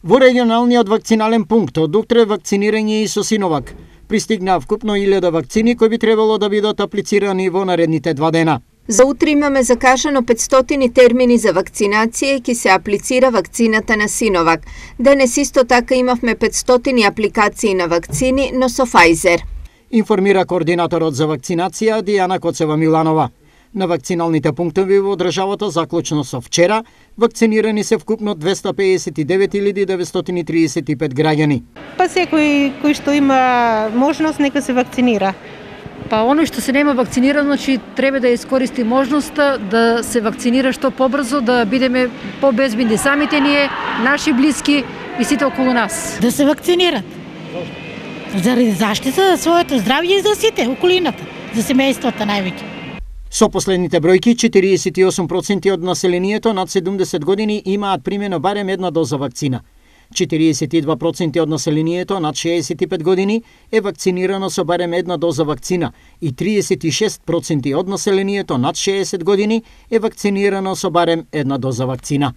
Во регионалниот вакцинален пункт од Дуктре вакцинирање и со Синовак. Пристигнаа вкупно 1000 вакцини кои би требало да бидат аплицирани во наредните 2 дена. За утре имаме закажано 500 термини за вакцинација и ќе се аплицира вакцината на Синовак. Денес исто така имавме 500 апликации на вакцини, но со Pfizer. Информира координаторот за вакцинација Дијана Коцева-Миланова. На вакциналните пунктови во државата заклучно со вчера вакцинирани се вкупно 259.935 граѓани. Па секој кој што има можност нека се вакцинира. Па оној што се нема вакциниран, значи треба да искористи можноста да се вакцинира што побрзо, да бидеме побезбедни самите ние, наши блиски и сите околу нас. Да се вакцинират. Заради заштита за своето здравје и за сите околината, за семејствата највеќе. Со последните бројки, 48% од населението над 70 години имаат примено барем една доза вакцина. 42% од населението над 65 години е вакцинирано со барем една доза вакцина и 36% од населението над 60 години е вакцинирано со барем една доза вакцина.